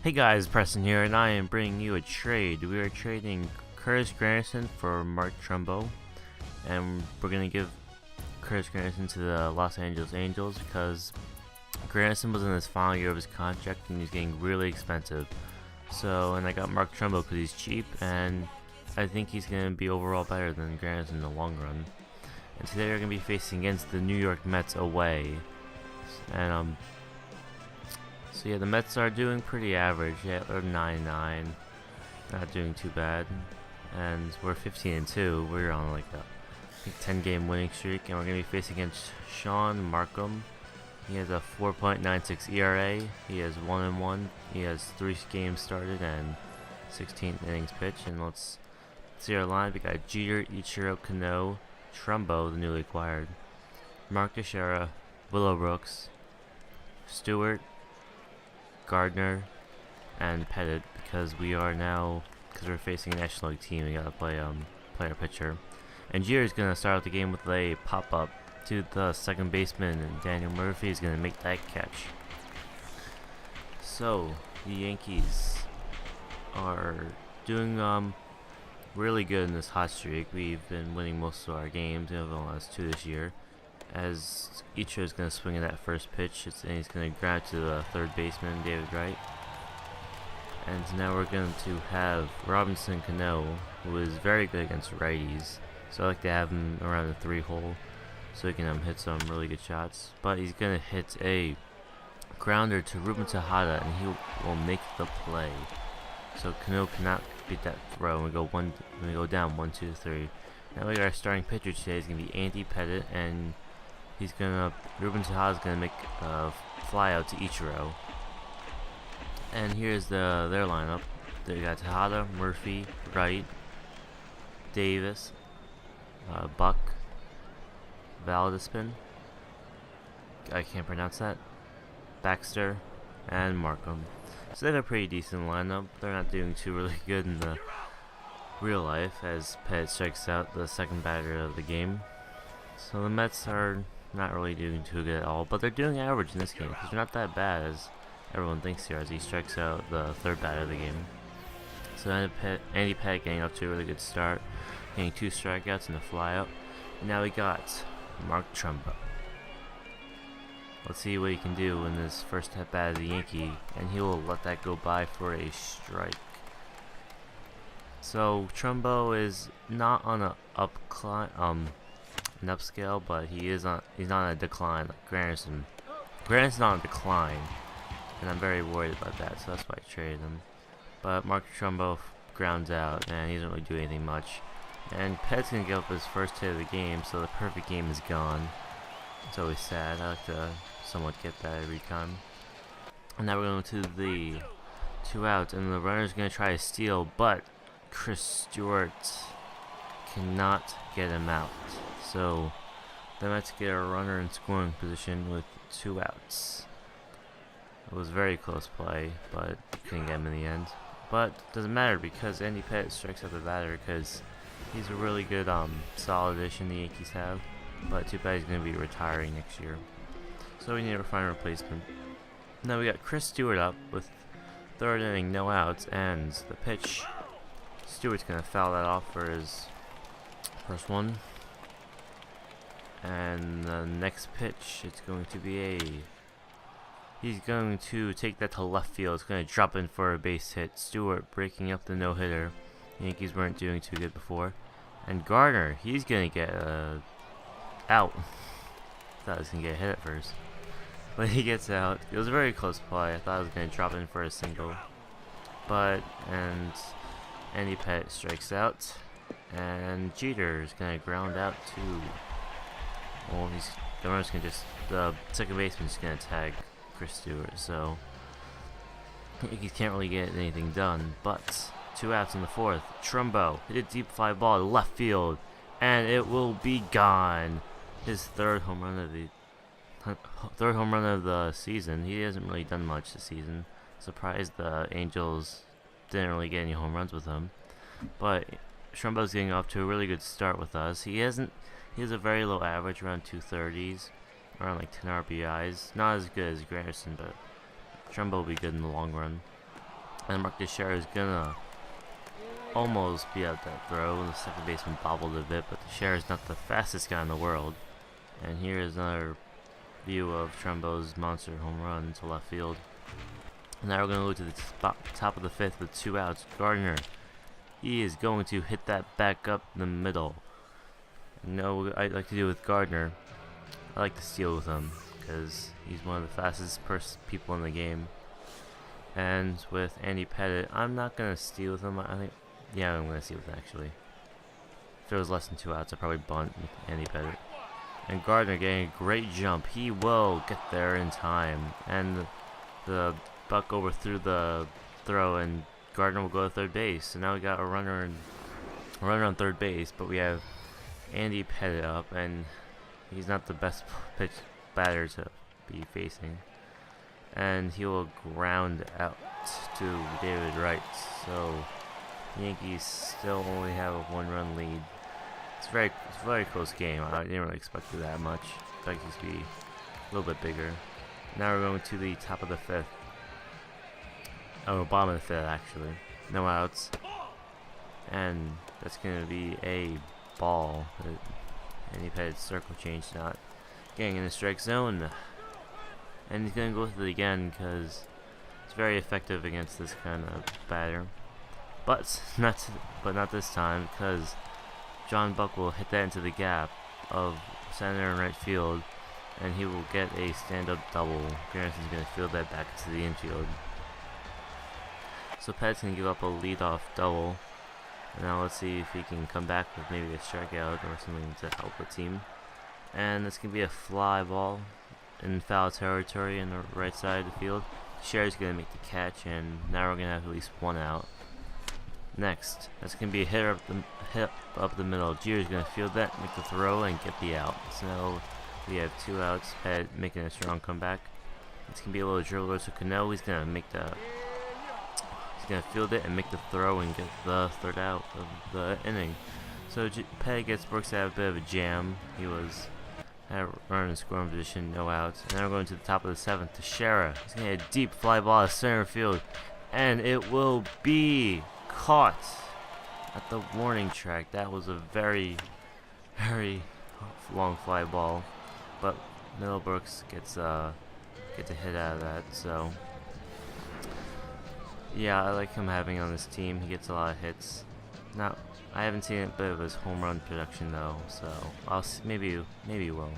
Hey guys, Preston here, and I am bringing you a trade. We are trading Curtis Granderson for Mark Trumbo, and we're going to give Curtis Granderson to the Los Angeles Angels because Granderson was in his final year of his contract and he's getting really expensive. And I got Mark Trumbo because he's cheap, and I think he's going to be overall better than Granderson in the long run. And today we're going to be facing against the New York Mets away. And so yeah, the Mets are doing pretty average. Yeah, they're 9-9, not doing too bad. And we're 15-2. We're on like a 10-game winning streak, and we're gonna be facing against Sean Markham. He has a 4.96 ERA. He has 1-1. He has 3 games started and 16 innings pitched. And let's see our line. We got Jeter, Ichiro, Cano, Trumbo, the newly acquired, Mark Teixeira, Willow Brooks, Stewart, Gardner, and Pettitte, because we're facing a National League team. We gotta play our pitcher. And Jeter's gonna start out the game with a pop-up to the second baseman, and Daniel Murphy is gonna make that catch. So the Yankees are doing really good in this hot streak. We've been winning most of our games. We've only lost 2 this year. As Ichiro is going to swing at that first pitch, and he's going to grab to the third baseman, David Wright. And now we're going to have Robinson Cano, who is very good against righties. So I like to have him around the 3-hole so he can hit some really good shots. But he's going to hit a grounder to Ruben Tejada, and he will make the play. So Cano cannot beat that throw. We go down 1-2-3. Now we got our starting pitcher today. Is going to be Andy Pettitte, and Ruben Tejada is gonna make a fly out to Ichiro. And here's their lineup. They got Tejada, Murphy, Wright, Davis, Buck, Valdespin, I can't pronounce that, Baxter, and Markham. So they have a pretty decent lineup. They're not doing too really good in the real life, as Pettitte strikes out the second batter of the game. So the Mets are not really doing too good at all, but they're doing average in this game because they're not that bad as everyone thinks here, as he strikes out the third batter of the game. So Andy Pettitte getting up to a really good start, getting 2 strikeouts and a flyout. Now we got Mark Trumbo. Let's see what he can do in this first at bat of the Yankee, and he will let that go by for a strike. So Trumbo is not on an upscale, but he's not on a decline like Granderson. Granderson's on a decline, and I'm very worried about that, so that's why I traded him. But Mark Trumbo grounds out, and he doesn't really do anything much. And Pettitte's gonna give up his first hit of the game, so the perfect game is gone. It's always sad. I like to somewhat get that every time. And now we're going to the 2 outs, and the runner's gonna try to steal, but Chris Stewart cannot get him out. So the Mets get a runner in scoring position with 2 outs. It was very close play, but couldn't get him in the end. But doesn't matter because Andy Pettitte strikes out the batter because he's a really good solid addition the Yankees have. But too bad he's going to be retiring next year. So we need to find a replacement. Now we got Chris Stewart up with 3rd inning, no outs, and the pitch. Stewart's going to foul that off for his first one. And the next pitch, it's going to be he's going to take that to left field. It's going to drop in for a base hit. Stewart breaking up the no-hitter. The Yankees weren't doing too good before. And Gardner, he's going to get out. Thought he was going to get hit at first, but he gets out. It was a very close play. I thought I was going to drop in for a single, and Andy Pettitte strikes out, and Jeter is going to ground out too. Well, the second baseman's just gonna tag Chris Stewart, so he can't really get anything done. But 2 outs in the 4th. Trumbo hit a deep fly ball to left field, and it will be gone. His third home run of the season. He hasn't really done much this season. Surprised the Angels didn't really get any home runs with him. But Trumbo's getting off to a really good start with us. He has a very low average, around 230s, around like 10 RBIs. Not as good as Granderson, but Trumbo will be good in the long run. And Mark Teixeira is gonna almost be out that throw. The second baseman bobbled a bit, but Teixeira is not the fastest guy in the world. And here is another view of Trumbo's monster home run to left field. Now we're going to go to the top of the fifth with 2 outs. Gardner, he is going to hit that back up the middle. You know what I like to do with Gardner? I like to steal with him because he's one of the fastest people in the game. And with Andy Pettitte, I'm not going to steal with him. I think, yeah, I'm going to steal with him actually. If there was less than 2 outs, I'd probably bunt with Andy Pettitte. And Gardner getting a great jump. He will get there in time. And the buck overthrew the throw, and Gardner will go to third base. So now we got a runner on third base, but we have Andy Pettitte up, and he's not the best pitch batter to be facing. And he will ground out to David Wright. So the Yankees still only have a 1-run lead. It's a very close game. I didn't really expect it that much. I expected it to be a little bit bigger. Now we're going to the top of the fifth. Oh, bottom of the fifth actually. No outs. And that's going to be a ball. Andy Pettitte's circle change not getting in the strike zone. And he's going to go with it again because it's very effective against this kind of batter. But not this time, because John Buck will hit that into the gap of center and right field, and he will get a stand-up double. Garrison's going to field that back into the infield. So Pettitte's going to give up a leadoff double. And now let's see if he can come back with maybe a strikeout or something to help the team. And this can be a fly ball in foul territory in the right side of the field. Sherry's going to make the catch, and now we're going to have at least 1 out. Next, that's going to be a hit up the middle. Jeter's going to field that, make the throw, and get the out. So now we have 2 outs. Pettitte making a strong comeback. It's going to be a little dribbler to Cano. He's going to field it and make the throw and get the 3rd out of the inning. So Pettitte gets Brooks out of a bit of a jam. He was at a run in scoring position, no outs. And now we're going to the top of the 7th. Teixeira. He's going to hit a deep fly ball to center field, and it will be caught at the warning track. That was a very long fly ball, but Middlebrooks gets a hit out of that. So yeah, I like him having on this team. He gets a lot of hits. Now I haven't seen a bit of his home run production though, so I'll maybe will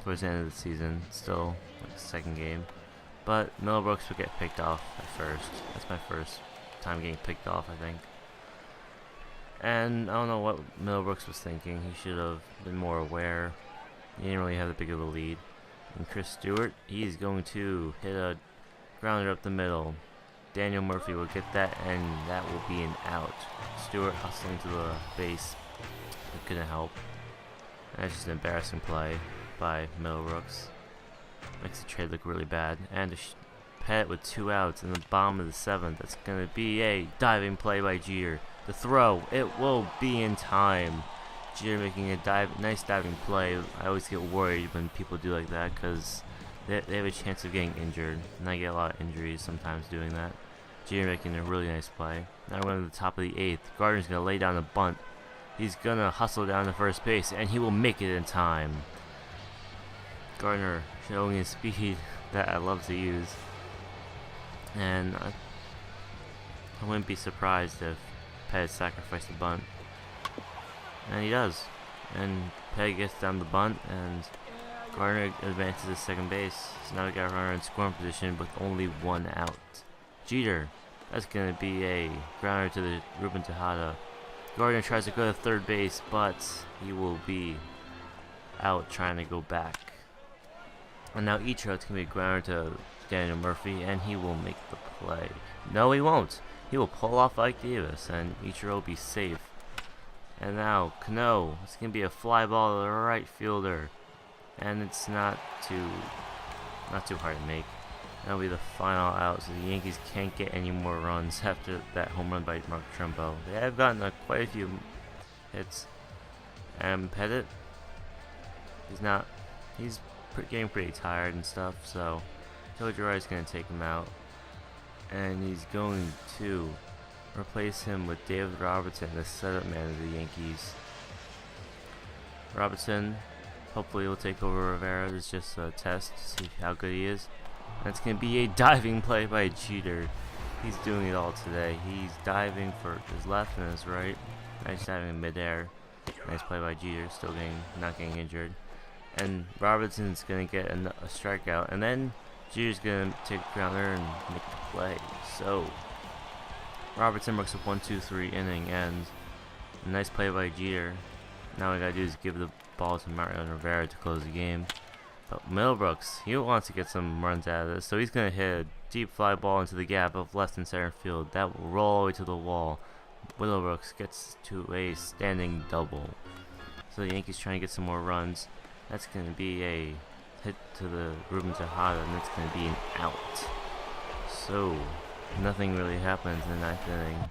towards the end of the season. Still like the 2nd game, but Middlebrooks will get picked off at first. That's my first time getting picked off, I think. And I don't know what Middlebrooks was thinking. He should have been more aware. He didn't really have that big of a lead. And Chris Stewart, he's going to hit a grounder up the middle. Daniel Murphy will get that, and that will be an out. Stewart hustling to the base, but couldn't help. And that's just an embarrassing play by Middlebrooks. Makes the trade look really bad. And Pettitte with 2 outs in the bottom of the 7th. That's going to be a diving play by Jeter. The throw, it will be in time. Jeter making a nice diving play. I always get worried when people do like that because they have a chance of getting injured. And I get a lot of injuries sometimes doing that. Jeter making a really nice play. Now we're going to the top of the 8th. Gardner's going to lay down a bunt. He's going to hustle down to first base, and he will make it in time. Gardner showing his speed that I love to use. And I wouldn't be surprised if Pettitte sacrificed the bunt. And he does. And Pettitte gets down the bunt, and Gardner advances to second base. So now we got a runner in scoring position with only 1 out. Jeter. That's going to be a grounder to the Ruben Tejada. Gardner tries to go to third base, but he will be out trying to go back. And now Ichiro's going to be a grounder to Daniel Murphy, and he will make the play. No, he won't. He will pull off Ike Davis, and Ichiro will be safe. And now Cano. It's going to be a fly ball to the right fielder, and it's not too hard to make. That'll be the final out, so the Yankees can't get any more runs after that home run by Mark Trumbo. They have gotten quite a few hits. And Pettitte, he's getting pretty tired and stuff, so Joe Girardi's going to take him out. and he's going to replace him with David Robertson, the setup man of the Yankees. Robertson hopefully will take over Rivera. It's just a test to see how good he is. That's going to be a diving play by Jeter. He's doing it all today. He's diving for his left and his right. Nice diving in midair. Nice play by Jeter, still not getting injured. And Robertson's going to get a strikeout. And then Jeter's going to take a grounder and make the play. So, Robertson works a 1-2-3 inning, and a nice play by Jeter. Now all we got to do is give the ball to Mariano Rivera to close the game. But Middlebrooks, he wants to get some runs out of this, so he's going to hit a deep fly ball into the gap of left and center field. That will roll all the way to the wall. Middlebrooks gets to a standing double. So the Yankees trying to get some more runs. That's going to be a hit to the Ruben Tejada, and it's going to be an out. So nothing really happens in the ninth inning.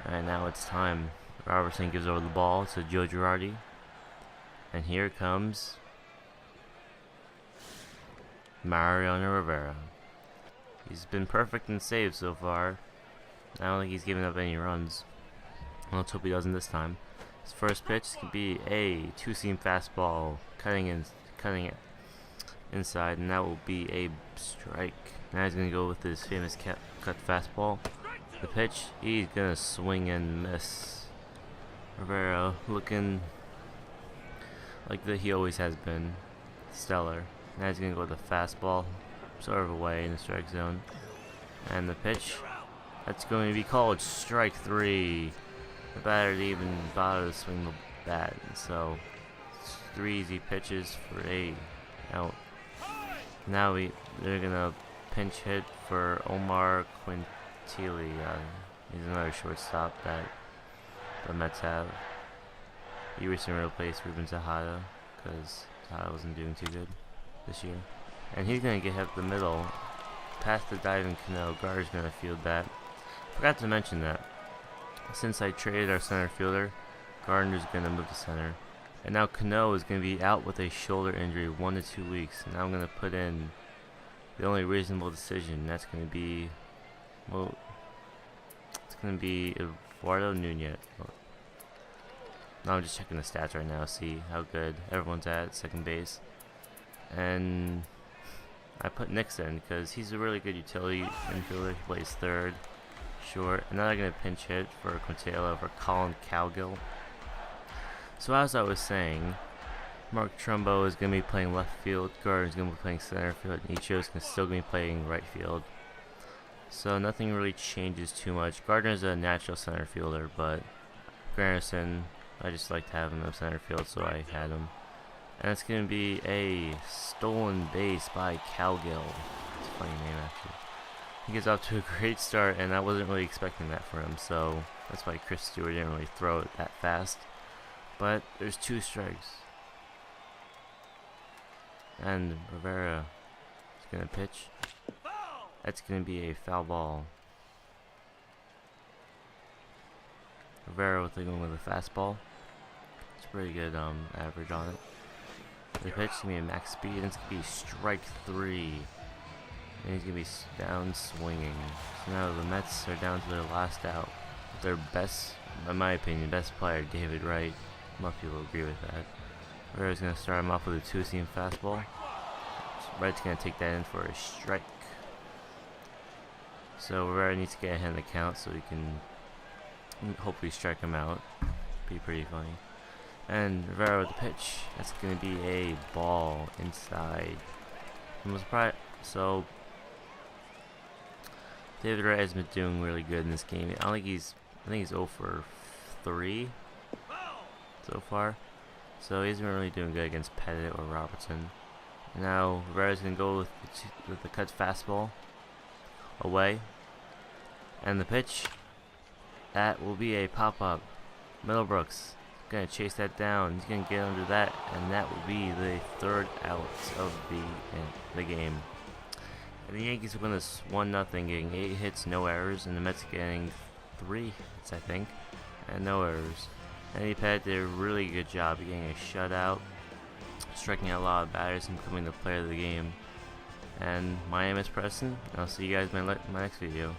And now it's time. Robertson gives over the ball to Joe Girardi. And here comes Mariano Rivera. He's been perfect in saves so far. I don't think he's given up any runs. Let's hope he doesn't this time. His first pitch could be a two-seam fastball cutting it inside, and that will be a strike. Now he's going to go with his famous cut fastball. The pitch, he's going to swing and miss. Rivera looking like he always has been. Stellar. Now he's going to go with a fastball, sort of away in the strike zone. And the pitch, that's going to be called strike 3. The batter didn't even bother to swing the bat, so 3 easy pitches for a out. Now they're gonna pinch hit for Omar Quintili. He's another shortstop that the Mets have. He recently replaced Ruben Tejada because Tejada wasn't doing too good this year. And he's gonna get hit up the middle, past the diving Cano. Gardner's gonna field that. Forgot to mention that since I traded our center fielder, Gardner's going to move to center. And now Cano is going to be out with a shoulder injury 1 to 2 weeks. Now I'm going to put in the only reasonable decision. That's going to be, well, it's going to be Eduardo Nunez. Now I'm just checking the stats right now, see how good everyone's at second base. And I put Nix in because he's a really good utility infielder. He plays third. Short, and now they're going to pinch hit for Quintela over Colin Cowgill. So as I was saying, Mark Trumbo is going to be playing left field, Gardner's going to be playing center field, and Ichiro's still going to be playing right field. So nothing really changes too much. Gardner's a natural center fielder, but Granderson, I just like to have him in center field, so I had him. And it's going to be a stolen base by Cowgill. It's a funny name, actually. He gets off to a great start, and I wasn't really expecting that for him, so that's why Chris Stewart didn't really throw it that fast. But there's 2 strikes. And Rivera is going to pitch. That's going to be a foul ball. Rivera with going with a fastball. It's pretty good average on it. The pitch is going to be a max speed, and it's going to be strike 3. And he's going to be down swinging. So now the Mets are down to their last out. Their best, in my opinion, best player, David Wright. Most people agree with that. Rivera's going to start him off with a 2-seam fastball. So Wright's going to take that in for a strike. So Rivera needs to get ahead of the count so he can hopefully strike him out. Be pretty funny. And Rivera with the pitch. That's going to be a ball inside. So David Wright has been doing really good in this game. I think he's 0 for 3 so far. So he's been really doing good against Pettitte or Robertson. Now Rivera's gonna go with the cut fastball away, and the pitch, that will be a pop-up. Middlebrooks gonna chase that down. He's gonna get under that, and that will be the 3rd out of the game. And the Yankees win this 1-0, getting 8 hits, no errors, and the Mets getting 3 hits, I think, and no errors. And Pettitte did a really good job getting a shutout, striking out a lot of batters and becoming the player of the game. And my name is Preston. I'll see you guys in my next video.